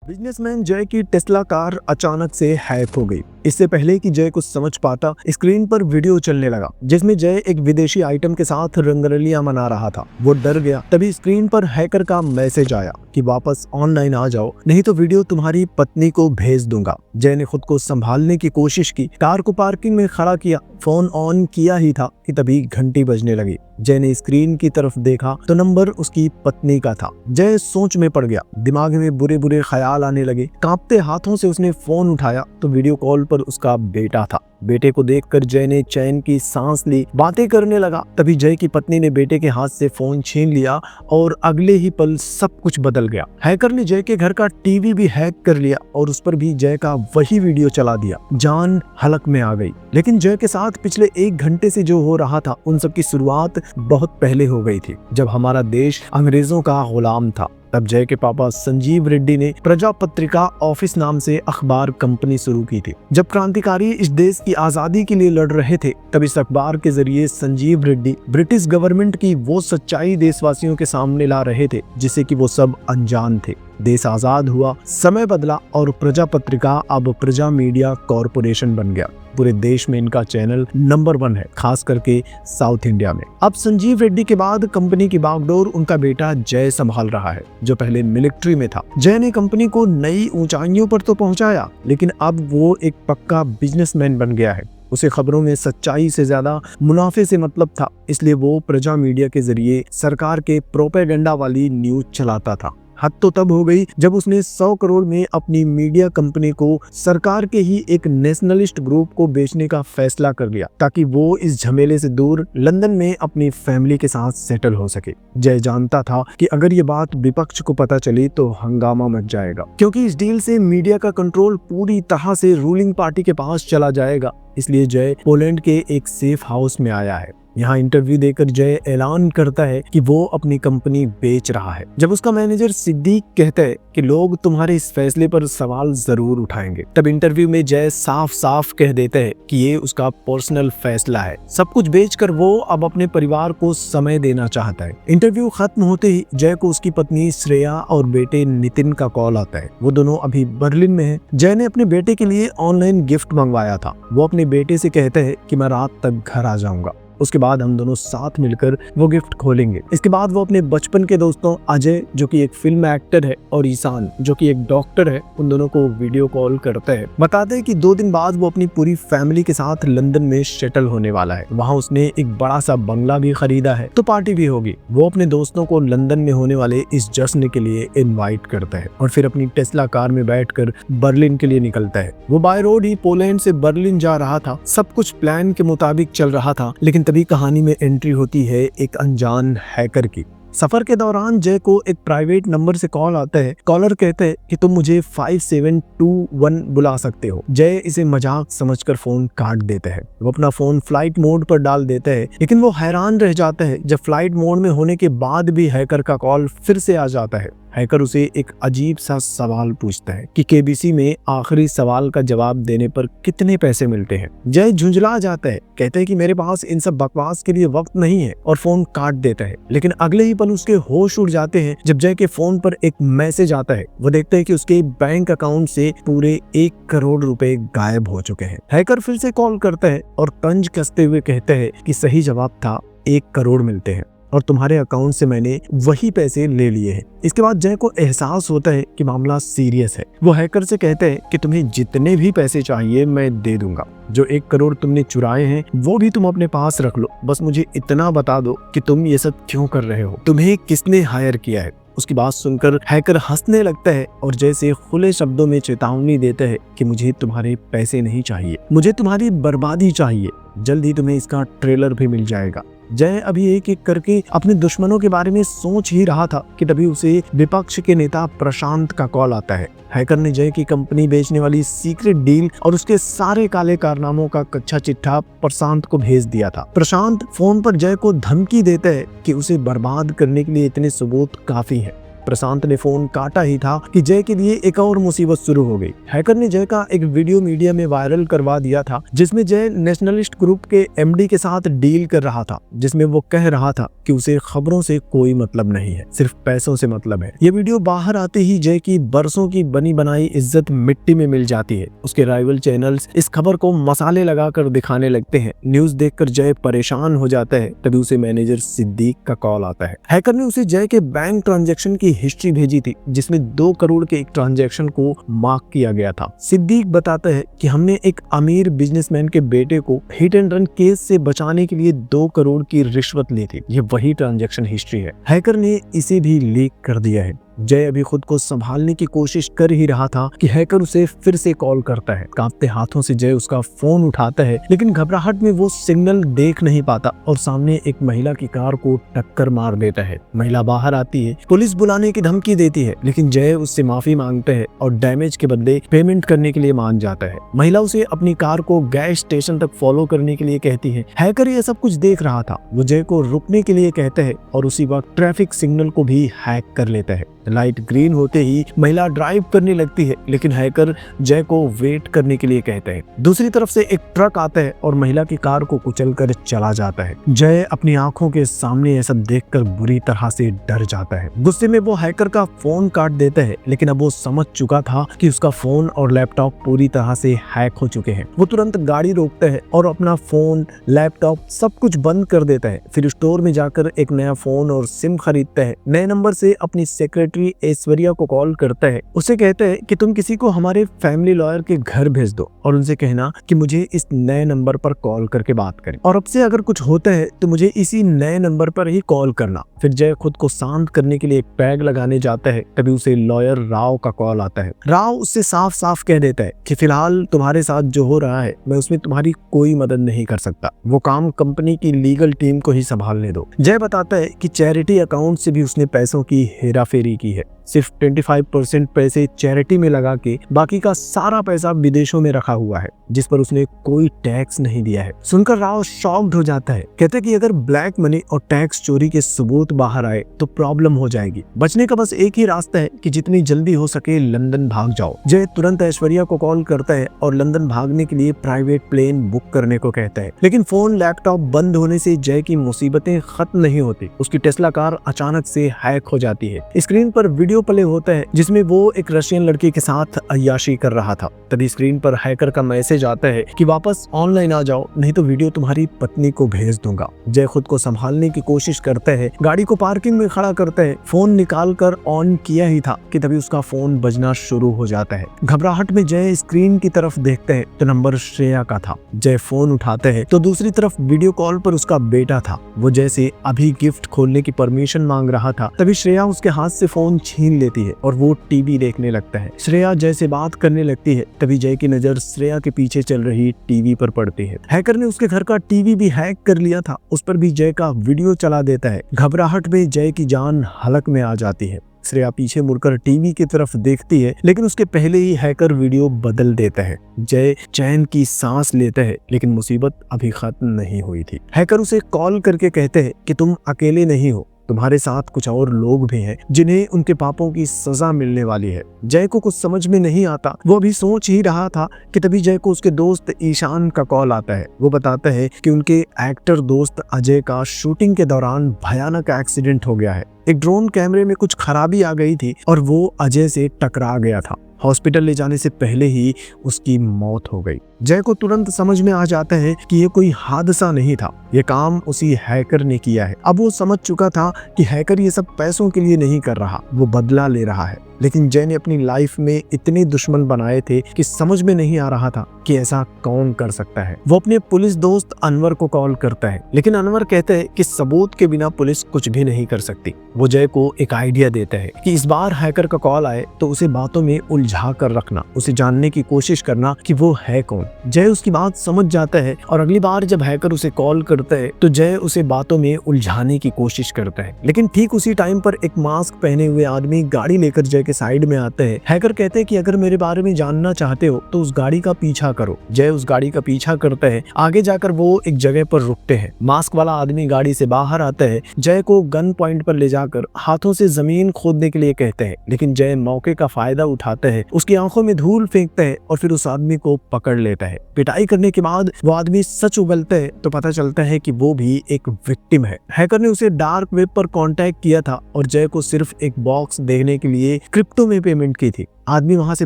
Businessman जय की Tesla car अचानक से हैक हो गई। इससे पहले कि जय कुछ समझ पाता, स्क्रीन पर वीडियो चलने लगा जिसमें जय एक विदेशी आइटम के साथ रंगरलियां मना रहा था। वो डर गया। तभी स्क्रीन पर हैकर का मैसेज आया कि वापस ऑनलाइन आ जाओ, नहीं तो वीडियो तुम्हारी पत्नी को भेज दूंगा। जय ने खुद को संभालने की कोशिश की, कार को पार्किंग में खड़ा किया, फोन ऑन किया ही था कि तभी घंटी बजने लगी। जय ने स्क्रीन की तरफ देखा तो नंबर उसकी पत्नी का था। जय सोच में पड़ गया, दिमाग में बुरे बुरे ख्याल आने लगे। कांपते हाथों से उसने फोन उठाया तो वीडियो कॉल पर उसका बेटा था। बेटे को देखकर जय ने चैन की सांस ली, बातें करने लगा। तभी जय की पत्नी ने बेटे के हाथ से फोन छीन लिया और अगले ही पल सब कुछ बदल गया। हैकर ने जय के घर का टीवी भी हैक कर लिया और उस पर भी जय का वही वीडियो चला दिया। जान हलक में आ गई। लेकिन जय के साथ पिछले 1 घंटे से जो हो रहा था, उन सब की शुरुआत बहुत पहले हो गई थी, जब हमारा देश अंग्रेजों का गुलाम था। तब जय के पापा संजीव रेड्डी ने प्रजा पत्रिका ऑफिस नाम से अखबार कंपनी शुरू की थी। जब क्रांतिकारी इस देश की आजादी के लिए लड़ रहे थे, तब इस अखबार के जरिए संजीव रेड्डी ब्रिटिश गवर्नमेंट की वो सच्चाई देशवासियों के सामने ला रहे थे जिसे कि वो सब अनजान थे। देश आजाद हुआ, समय बदला और प्रजा पत्रिका अब प्रजा मीडिया कॉरपोरेशन बन गया। पूरे देश में इनका चैनल नंबर 1 है, खास करके साउथ इंडिया में। अब संजीव रेड्डी के बाद कंपनी की बागडोर उनका बेटा जय संभाल रहा है, जो पहले मिलिट्री में था। जय ने कंपनी को नई ऊंचाइयों पर तो पहुंचाया, लेकिन अब वो एक पक्का बिजनेसमैन बन गया है। उसे खबरों में सच्चाई से ज्यादा मुनाफे से मतलब था, इसलिए वो प्रजा मीडिया के जरिए सरकार के प्रोपेगेंडा वाली न्यूज चलाता था। हद तो तब हो गई जब उसने 100 करोड़ में अपनी मीडिया कंपनी को सरकार के ही एक नेशनलिस्ट ग्रुप को बेचने का फैसला कर लिया, ताकि वो इस झमेले से दूर लंदन में अपनी फैमिली के साथ सेटल हो सके। जय जानता था कि अगर ये बात विपक्ष को पता चली तो हंगामा मच जाएगा, क्योंकि इस डील से मीडिया का कंट्रोल पूरी तरह से रूलिंग पार्टी के पास चला जाएगा। इसलिए जय पोलैंड के एक सेफ हाउस में आया है। यहाँ इंटरव्यू देकर जय ऐलान करता है कि वो अपनी कंपनी बेच रहा है। जब उसका मैनेजर सिद्दीक कहता है कि लोग तुम्हारे इस फैसले पर सवाल जरूर उठाएंगे, तब इंटरव्यू में जय साफ साफ कह देता है कि ये उसका पर्सनल फैसला है। सब कुछ बेचकर वो अब अपने परिवार को समय देना चाहता है। इंटरव्यू खत्म होते ही जय को उसकी पत्नी श्रेया और बेटे नितिन का कॉल आता है। वो दोनों अभी बर्लिन में हैं। जय ने अपने बेटे के लिए ऑनलाइन गिफ्ट मंगवाया था। वो अपने बेटे से कहता है कि मैं रात तक घर आ जाऊंगा, उसके बाद हम दोनों साथ मिलकर वो गिफ्ट खोलेंगे। इसके बाद वो अपने बचपन के दोस्तों अजय, जो कि एक फिल्म एक्टर है, और ईशान, जो कि एक डॉक्टर है, उन दोनों को वीडियो कॉल करता है। बताते हैं कि 2 दिन बाद वो अपनी पूरी फैमिली के साथ लंदन में सेटल होने वाला है। वहाँ उसने एक बड़ा सा बंगला भी खरीदा है, तो पार्टी भी होगी। वो अपने दोस्तों को लंदन में होने वाले इस जश्न के लिए इन्वाइट करता है और फिर अपनी टेस्ला कार में बैठकर बर्लिन के लिए निकलता है। वो बाय रोड ही पोलैंड से बर्लिन जा रहा था। सब कुछ प्लान के मुताबिक चल रहा था, लेकिन तभी कहानी में एंट्री होती है एक अनजान हैकर की। सफर के दौरान जय को एक प्राइवेट नंबर से कॉल आता है। कॉलर कहते हैं कि तुम मुझे 5721 बुला सकते हो। जय इसे मजाक समझकर फोन काट देता है। वो अपना फोन फ्लाइट मोड पर डाल देता है, लेकिन वो हैरान रह जाता है जब फ्लाइट मोड में होने के बाद भी हैकर का कॉल फिर से आ जाता है। हैकर उसे एक अजीब सा सवाल पूछता है कि केबीसी में आखिरी सवाल का जवाब देने पर कितने पैसे मिलते हैं। जय झुंझला जाता है, कहते हैं कि मेरे पास इन सब बकवास के लिए वक्त नहीं है, और फोन काट देता है। लेकिन अगले ही पल उसके होश उड़ जाते हैं जब जय के फोन पर एक मैसेज आता है। वो देखते हैं कि उसके बैंक अकाउंट से पूरे 1 करोड़ रुपए गायब हो चुके हैं। हैकर फिर से कॉल करता है और तंज कसते हुए कहते हैं कि सही जवाब था 1 करोड़ मिलते हैं और तुम्हारे अकाउंट से मैंने वही पैसे ले लिए हैं। इसके बाद जय को एहसास होता है कि मामला सीरियस है। वो हैकर से कहते हैं कि तुम्हें जितने भी पैसे चाहिए मैं दे दूंगा। जो 1 करोड़ तुमने चुराए हैं वो भी तुम अपने पास रख लो, बस मुझे इतना बता दो कि तुम ये सब क्यों कर रहे हो, तुम्हें किसने हायर किया है। उसकी बात सुनकर हैकर हंसने लगता है और जैसे खुले शब्दों में चेतावनी देता है कि मुझे तुम्हारे पैसे नहीं चाहिए, मुझे तुम्हारी बर्बादी चाहिए। जल्द ही तुम्हें इसका ट्रेलर भी मिल जाएगा। जय अभी एक एक करके अपने दुश्मनों के बारे में सोच ही रहा था कि तभी उसे विपक्ष के नेता प्रशांत का कॉल आता है। हैकर ने जय की कंपनी बेचने वाली सीक्रेट डील और उसके सारे काले कारनामों का कच्चा चिट्ठा प्रशांत को भेज दिया था। प्रशांत फोन पर जय को धमकी देता है कि उसे बर्बाद करने के लिए इतने सबूत काफी हैं। प्रशांत ने फोन काटा ही था कि जय के लिए एक और मुसीबत शुरू हो गई। हैकर ने जय का एक वीडियो मीडिया में वायरल करवा दिया था जिसमें जय नेशनलिस्ट ग्रुप के एमडी के साथ डील कर रहा था, जिसमें वो कह रहा था कि उसे खबरों से कोई मतलब नहीं है, सिर्फ पैसों से मतलब है। ये वीडियो बाहर आते ही जय की बरसों की बनी बनाई इज्जत मिट्टी में मिल जाती है। उसके राइवल चैनल्स इस खबर को मसाले लगाकर दिखाने लगते हैं। न्यूज देखकर जय परेशान हो जाता है। तभी उसे मैनेजर सिद्दीक का कॉल आता है। हैकर ने उसे जय के बैंक ट्रांजैक्शन की हिस्ट्री भेजी थी जिसमें 2 करोड़ के एक ट्रांजैक्शन को मार्क किया गया था। सिद्दीक बताता है कि हमने एक अमीर बिजनेसमैन के बेटे को हिट एंड रन केस से बचाने के लिए 2 करोड़ की रिश्वत ली थी। ये वही ट्रांजैक्शन हिस्ट्री है। हैकर ने इसे भी लीक कर दिया है। जय अभी खुद को संभालने की कोशिश कर ही रहा था कि हैकर उसे फिर से कॉल करता है। कांपते हाथों से जय उसका फोन उठाता है, लेकिन घबराहट में वो सिग्नल देख नहीं पाता और सामने एक महिला की कार को टक्कर मार देता है। महिला बाहर आती है, पुलिस बुलाने की धमकी देती है, लेकिन जय उससे माफी मांगता है और डैमेज के बदले पेमेंट करने के लिए मान जाता है। महिला उसे अपनी कार को गैस स्टेशन तक फॉलो करने के लिए कहती है। हैकर ये सब कुछ देख रहा था। वो जय को रुकने के लिए कहता है और उसी वक्त ट्रैफिक सिग्नल को भी हैक कर लेता है। लाइट ग्रीन होते ही महिला ड्राइव करने लगती है, लेकिन हैकर जय को वेट करने के लिए कहता है। दूसरी तरफ से एक ट्रक आता है और महिला की कार को कुचलकर चला जाता है। जय अपनी आंखों के सामने ऐसा देखकर बुरी तरह से डर जाता है। गुस्से में वो हैकर का फोन काट देता है, लेकिन अब वो समझ चुका था कि उसका फोन और लैपटॉप पूरी तरह से हैक हो चुके हैं। वो तुरंत गाड़ी रोकता है और अपना फोन, लैपटॉप सब कुछ बंद कर देता है। फिर स्टोर में जाकर एक नया फोन और सिम खरीदता है। नए नंबर से अपनी सेक्रेटरी ऐश्वर्या को कॉल करता है। उसे कहता है कि तुम किसी को हमारे फैमिली लॉयर के घर भेज दो और उनसे कहना कि मुझे इस नए नंबर पर कॉल करके बात करें, और अब से अगर कुछ होता है तो मुझे इसी नए नंबर पर ही कॉल करना। फिर जय खुद को शांत करने के लिए एक पैग लगाने जाता है। तभी उसे लॉयर राव का कॉल आता है। राव उससे साफ साफ कह देता है कि फिलहाल तुम्हारे साथ जो हो रहा है मैं उसमें तुम्हारी कोई मदद नहीं कर सकता, वो काम कंपनी की लीगल टीम को ही संभालने दो। जय बताता है कि चैरिटी अकाउंट से भी उसने पैसों की हेराफेरी की है। सिर्फ 25% पैसे चैरिटी में लगा के बाकी का सारा पैसा विदेशों में रखा हुआ है, जिस पर उसने कोई टैक्स नहीं दिया है। सुनकर राव शॉक्ड हो जाता है। कहते हैं कि अगर ब्लैक मनी और टैक्स चोरी के सबूत बाहर आए तो प्रॉब्लम हो जाएगी। बचने का बस एक ही रास्ता है कि जितनी जल्दी हो सके लंदन भाग जाओ। जय तुरंत ऐश्वर्या को कॉल करता है और लंदन भागने के लिए प्राइवेट प्लेन बुक करने को कहता है, लेकिन फोन, लैपटॉप बंद होने से जय की मुसीबतें खत्म नहीं होती। उसकी टेस्ला कार अचानक से हैक हो जाती है। स्क्रीन पर वीडियो प्ले होता है जिसमें वो एक रशियन लड़की के साथ अय्याशी कर रहा था। तभी स्क्रीन पर हैकर का मैसेज आता है कि वापस ऑनलाइन आ जाओ, नहीं तो वीडियो तुम्हारी पत्नी को भेज दूंगा। जय खुद को संभालने की कोशिश करता है, गाड़ी को पार्किंग में खड़ा करता है। फोन निकाल कर ऑन किया ही था कि तभी उसका फोन बजना शुरू हो जाता है। घबराहट में जय स्क्रीन की तरफ देखता है तो नंबर श्रेया का था। जय फोन उठाता है तो दूसरी तरफ वीडियो कॉल पर उसका बेटा था। वो जय से अभी गिफ्ट खोलने की परमिशन मांग रहा था। तभी श्रेया उसके हाथ से फोन छीन लेती है और वो टीवी देखने लगता है। श्रेया जय से बात करने लगती है। तभी जय की नजर श्रेया के पीछे चल रही टीवी पर पड़ती है। हैकर ने उसके घर का टीवी भी हैक कर लिया था। उस पर भी जय का वीडियो चला देता है। घबराहट में जय की जान हलक में आ जाती है। श्रेया पीछे मुड़कर टीवी की तरफ देखती है, लेकिन उसके पहले ही हैकर वीडियो बदल देता है। जय चैन की सांस लेता है, लेकिन मुसीबत अभी खत्म नहीं हुई थी। हैकर उसे कॉल करके कहते हैं कि तुम अकेले नहीं हो, तुम्हारे साथ कुछ और लोग भी हैं जिन्हें उनके पापों की सजा मिलने वाली है। जय को कुछ समझ में नहीं आता। वो अभी सोच ही रहा था कि तभी जय को उसके दोस्त ईशान का कॉल आता है। वो बताता है कि उनके एक्टर दोस्त अजय का शूटिंग के दौरान भयानक एक्सीडेंट हो गया है। एक ड्रोन कैमरे में कुछ खराबी आ गई थी और वो अजय से टकरा गया था। हॉस्पिटल ले जाने से पहले ही उसकी मौत हो गई। जय को तुरंत समझ में आ जाता है कि ये कोई हादसा नहीं था, ये काम उसी हैकर ने किया है। अब वो समझ चुका था कि हैकर ये सब पैसों के लिए नहीं कर रहा, वो बदला ले रहा है। लेकिन जय ने अपनी लाइफ में इतने दुश्मन बनाए थे कि समझ में नहीं आ रहा था कि ऐसा कौन कर सकता है। वो अपने पुलिस दोस्त अनवर को कॉल करता है, लेकिन अनवर कहता है कि सबूत के बिना पुलिस कुछ भी नहीं कर सकती। वो जय को एक आइडिया देता है कि इस बार हैकर का कॉल आए तो उसे बातों में उलझा कर रखना, उसे जानने की कोशिश करना कि वो है कौन। जय उसकी बात समझ जाता है और अगली बार जब हैकर उसे कॉल करता है तो जय उसे बातों में उलझाने की कोशिश करता है। लेकिन ठीक उसी टाइम पर एक मास्क पहने हुए आदमी गाड़ी लेकर जय के साइड में आता है। हैकर कहते हैं कि अगर मेरे बारे में जानना चाहते हो तो उस गाड़ी का पीछा करो। जय उस गाड़ी का पीछा करता है। आगे जाकर वो एक जगह पर रुकते हैं। मास्क वाला आदमी गाड़ी से बाहर आता है, जय को गन पॉइंट पर ले जाकर हाथों से जमीन खोदने के लिए कहते हैं। लेकिन जय मौके का फायदा उठाता है, उसकी आंखों में धूल फेंकता है और फिर उस आदमी को पकड़ लेता है। पिटाई करने के बाद वो आदमी सच उगलता है तो पता चलता है कि वो भी एक विक्टिम है। हैकर ने उसे डार्क वेब पर कांटेक्ट किया था और जय को सिर्फ एक बॉक्स देखने के लिए क्रिप्टो में पेमेंट की थी। आदमी वहां से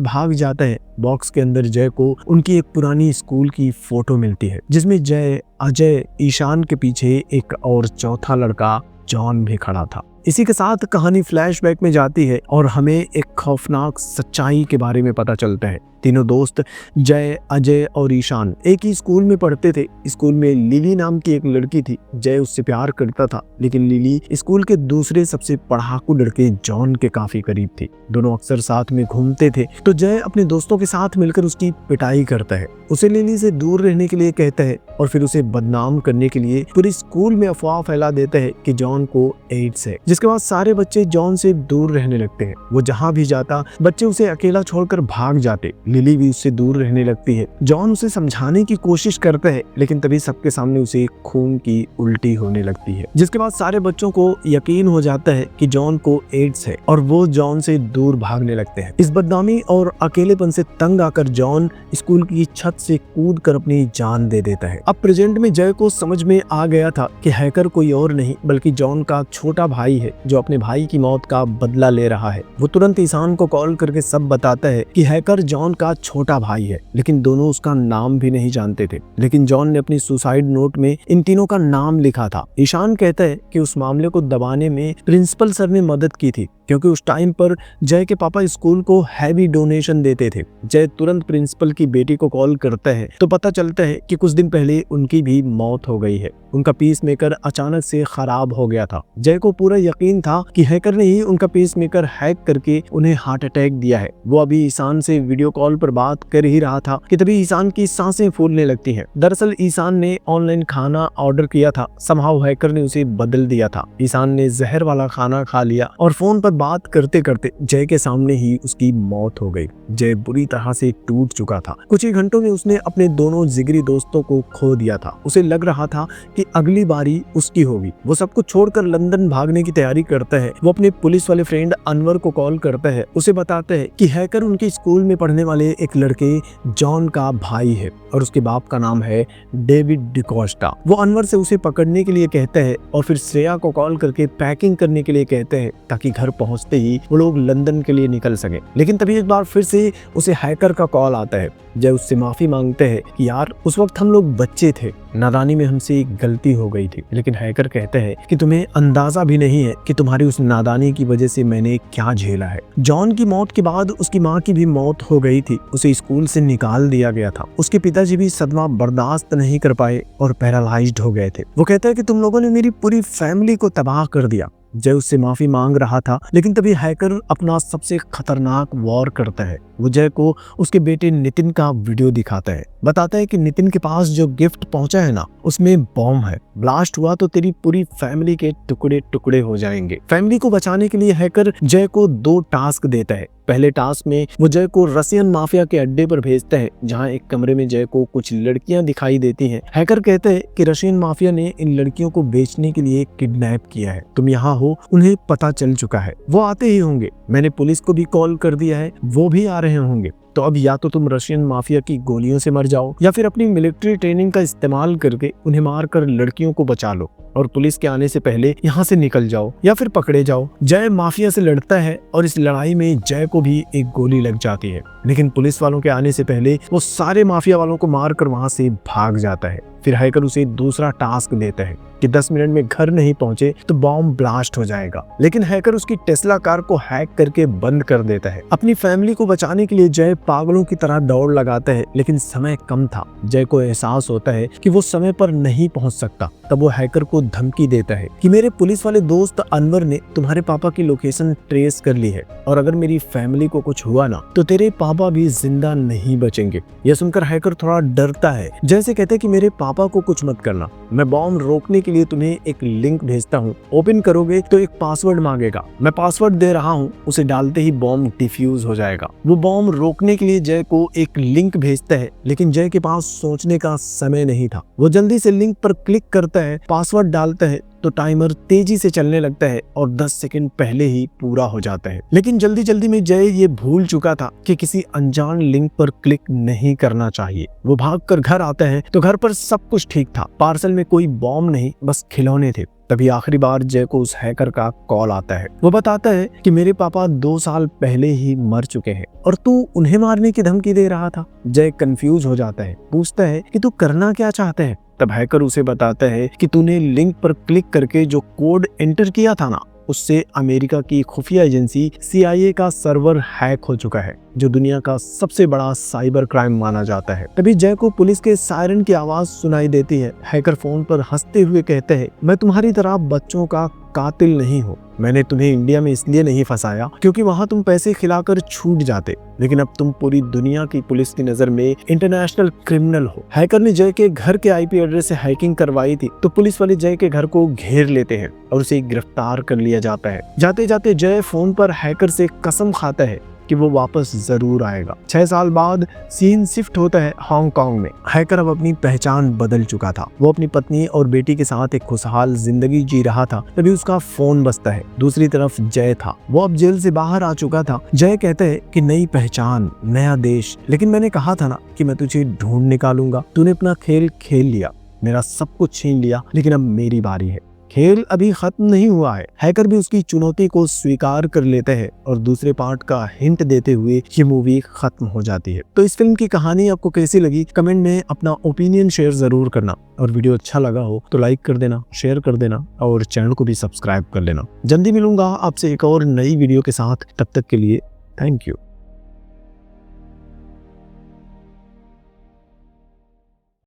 भाग जाता है। बॉक्स के अंदर जय को उनकी एक पुरानी स्कूल की फोटो मिलती है जिसमें जय, अजय, ईशान के पीछे एक और चौथा लड़का जॉन भी खड़ा था। इसी के साथ कहानी फ्लैशबैक में जाती है और हमें एक खौफनाक सच्चाई के बारे में पता चलता है। तीनों दोस्त जय, अजय और ईशान एक ही स्कूल में पढ़ते थे। स्कूल में लिली नाम की एक लड़की थी। जय उससे प्यार करता था लेकिन लिली स्कूल के दूसरे सबसे पढ़ाकू लड़के जॉन के काफी करीब थी। दोनों अक्सर साथ में घूमते थे तो जय अपने दोस्तों के साथ मिलकर उसकी पिटाई करता है। उसे लिली से दूर रहने के लिए कहता है और फिर उसे बदनाम करने के लिए पूरे स्कूल में अफवाह फैला देता है कि जॉन को एड्स है, जिसके बाद सारे बच्चे जॉन से दूर रहने लगते हैं। वो जहाँ भी जाता बच्चे उसे अकेला छोड़कर भाग जाते। लिली भी उससे दूर रहने लगती है। जॉन उसे समझाने की कोशिश करता है लेकिन तभी सबके सामने उसे खून की उल्टी होने लगती है, जिसके बाद सारे बच्चों को यकीन हो जाता है कि जॉन को एड्स है और वो जॉन से दूर भागने लगते हैं। इस बदनामी और अकेलेपन से तंग आकर जॉन स्कूल की छत से कूद कर अपनी जान दे देता है। अब प्रेजेंट में जय को समझ में आ गया था कि हैकर कोई और नहीं बल्कि जॉन का छोटा भाई है जो अपने भाई की मौत का बदला ले रहा है। वो तुरंत ईशान को कॉल करके सब बताता है कि हैकर जॉन का छोटा भाई है, लेकिन दोनों उसका नाम भी नहीं जानते थे। लेकिन जॉन ने अपनी सुसाइड नोट में इन तीनों का नाम लिखा था। ईशान कहता है कि उस मामले को दबाने में प्रिंसिपल सर ने मदद की थी क्योंकि उस टाइम पर जय के पापा स्कूल को हैवी डोनेशन देते थे। जय तुरंत प्रिंसिपल की बेटी को कॉल करता है तो पता चलता है कि कुछ दिन पहले उनकी भी मौत हो गई है। उनका पीसमेकर अचानक से खराब हो गया था। जय को पूरा यकीन था कि हैकर ने ही उनका पीसमेकर हैक करके उन्हें हार्ट अटैक दिया है। वो अभी ईशान से वीडियो कॉल पर बात कर ही रहा था कि तभी ईशान की सांसें फूलने लगती हैं। दरअसल ईशान ने ऑनलाइन खाना ऑर्डर किया था, समहाउ हैकर ने उसे बदल दिया था। ईशान ने जहर वाला खाना खा लिया और फोन पर बात करते करते जय के सामने ही उसकी मौत हो गई। जय बुरी तरह से टूट चुका था। कुछ ही घंटों में उसने अपने दोनों जिगरी दोस्तों को खो दिया था। उसे लग रहा था कि अगली बारी उसकी होगी। वो सब कुछ छोड़कर लंदन भागने की तैयारी करता है। वो अपने पुलिस वाले फ्रेंड अनवर को कॉल करता है। उसे बताता है कि हैकर उनके स्कूल में पढ़ने वाले एक लड़के जॉन का भाई है और उसके बाप का नाम है डेविड डिकोस्टा। वो अनवर से उसे पकड़ने के लिए कहता है और फिर श्रेया को कॉल करके पैकिंग करने के लिए कहते हैं ताकि घर पहुंचते ही वो लोग लंदन के लिए निकल सके। लेकिन तभी एक बार फिर से उसे हैकर का कॉल आता है। जय उससे माफी मांगते हैं कि यार उस वक्त हम लोग बच्चे थे, नादानी में हमसे एक गलती हो गई थी। लेकिन हैकर कहते हैं कि तुम्हें अंदाजा भी नहीं है कि तुम्हारी उस नादानी की वजह से मैंने क्या झेला है। जॉन की मौत के बाद उसकी माँ की भी मौत हो गई थी। उसे स्कूल से निकाल दिया गया था। उसके पिताजी भी सदमा बर्दाश्त नहीं कर पाए और पैरालाइज्ड हो गए थे। वो कहता है कि तुम लोगों ने मेरी पूरी फैमिली को तबाह कर दिया। जय उससे माफी मांग रहा था लेकिन तभी हैकर अपना सबसे खतरनाक वॉर करता है। वो जय को उसके बेटे नितिन का वीडियो दिखाता है। बताता है कि नितिन के पास जो गिफ्ट पहुंचा है ना उसमें बॉम्ब है, ब्लास्ट हुआ तो तेरी पूरी फैमिली के टुकड़े टुकड़े हो जाएंगे। फैमिली को बचाने के लिए हैकर जय को 2 टास्क देता है। पहले टास्क में वो जय को रसियन माफिया के अड्डे पर भेजता है जहां एक कमरे में जय को कुछ लड़कियां दिखाई देती हैं। हैकर कहते हैं कि रशियन माफिया ने इन लड़कियों को बेचने के लिए किडनैप किया है, तुम यहाँ हो, उन्हें पता चल चुका है, वो आते ही होंगे। मैंने पुलिस को भी कॉल कर दिया है, वो भी आ रहे होंगे। तो अब या तो तुम रशियन माफिया की गोलियों से मर जाओ या फिर अपनी मिलिट्री ट्रेनिंग का इस्तेमाल करके उन्हें मारकर लड़कियों को बचा लो और पुलिस के आने से पहले यहाँ से निकल जाओ या फिर पकड़े जाओ। जय माफिया से लड़ता है और इस लड़ाई में जय को भी एक गोली लग जाती है, लेकिन पुलिस वालों के आने से पहले वो सारे माफिया वालों को मारकर वहां से भाग जाता है। फिर हैकर उसे दूसरा टास्क देता है कि 10 मिनट में घर नहीं पहुंचे तो बॉम्ब ब्लास्ट हो जाएगा। लेकिन हैकर उसकी टेस्ला कार को हैक करके बंद कर देता है। अपनी फैमिली को बचाने के लिए जय पागलों की तरह दौड़ लगाता है, लेकिन समय कम था। जय को एहसास होता है कि वो समय पर नहीं पहुंच सकता। तब वो हैकर को धमकी देता है कि मेरे पुलिस वाले दोस्त अनवर ने तुम्हारे पापा की लोकेशन ट्रेस कर ली है और अगर मेरी फैमिली को कुछ हुआ ना तो तेरे पापा भी जिंदा नहीं बचेंगे। यह सुनकर हैकर थोड़ा डरता है। जैसे कहते कि मेरे पापा को कुछ मत करना, मैं बॉम्ब रोकने के लिए तुम्हें एक लिंक भेजता हूँ, ओपन करोगे तो एक पासवर्ड मांगेगा, मैं पासवर्ड दे रहा हूँ, उसे डालते ही बॉम्ब डिफ्यूज हो जाएगा। वो बॉम्ब रोकने के लिए जय को एक लिंक भेजता है, लेकिन जय के पास सोचने का समय नहीं था। वो जल्दी से लिंक पर क्लिक करता है, पासवर्ड डालता है तो टाइमर तेजी से चलने लगता है और 10 सेकंड पहले ही पूरा हो जाता है। लेकिन जल्दी जल्दी में जय ये भूल चुका था कि किसी अनजान लिंक पर क्लिक नहीं करना चाहिए। वो भागकर घर आता है तो घर पर सब कुछ ठीक था। पार्सल में कोई बॉम्ब नहीं, बस खिलौने थे। तभी आखिरी बार जय को उस हैकर का कॉल आता है। वो बताता है कि मेरे पापा 2 साल पहले ही मर चुके हैं और तू उन्हें मारने की धमकी दे रहा था। जय कंफ्यूज हो जाता है, पूछता है कि तू करना क्या चाहता है। तब हैकर उसे बताता है कि तूने लिंक पर क्लिक करके जो कोड एंटर किया था ना, उससे अमेरिका की खुफिया एजेंसी CIA का सर्वर हैक हो चुका है, जो दुनिया का सबसे बड़ा साइबर क्राइम माना जाता है। तभी जय को पुलिस के सायरन की आवाज सुनाई देती है। हैकर फोन पर हंसते हुए कहते हैं, मैं तुम्हारी तरह बच्चों का कातिल नहीं हूँ। मैंने तुम्हें इंडिया में इसलिए नहीं फंसाया क्योंकि वहाँ तुम पैसे खिलाकर छूट जाते, लेकिन अब तुम पूरी दुनिया की पुलिस की नजर में इंटरनेशनल क्रिमिनल हो। हैकर ने जय के घर के IP एड्रेस से हैकिंग करवाई थी, तो पुलिस वाले जय के घर को घेर लेते हैं और उसे गिरफ्तार कर लिया जाता है। जाते जाते जय फोन पर हैकर से कसम खाता है कि वो वापस जरूर आएगा। 6 साल बाद सीन शिफ्ट होता है हांगकांग में। हैकर अब अपनी पहचान बदल चुका था। वो अपनी पत्नी और बेटी के साथ एक खुशहाल जिंदगी जी रहा था। तभी उसका फोन बजता है। दूसरी तरफ जय था। वो अब जेल से बाहर आ चुका था। जय कहता है कि नई पहचान, नया देश, लेकिन मैंने कहा था ना कि मैं तुझे ढूंढ निकालूंगा। तूने अपना खेल खेल लिया, मेरा सब कुछ छीन लिया, लेकिन अब मेरी बारी है। खेल अभी खत्म नहीं हुआ है। हैकर भी उसकी चुनौती को स्वीकार कर लेता है और दूसरे पार्ट का हिंट देते हुए ये मूवी खत्म हो जाती है। तो इस फिल्म की कहानी आपको कैसी लगी कमेंट में अपना ओपिनियन शेयर जरूर करना, और वीडियो अच्छा लगा हो तो लाइक कर देना, शेयर कर देना और चैनल को भी सब्सक्राइब कर लेना। जल्दी मिलूंगा आपसे एक और नई वीडियो के साथ, तब तक के लिए थैंक यू।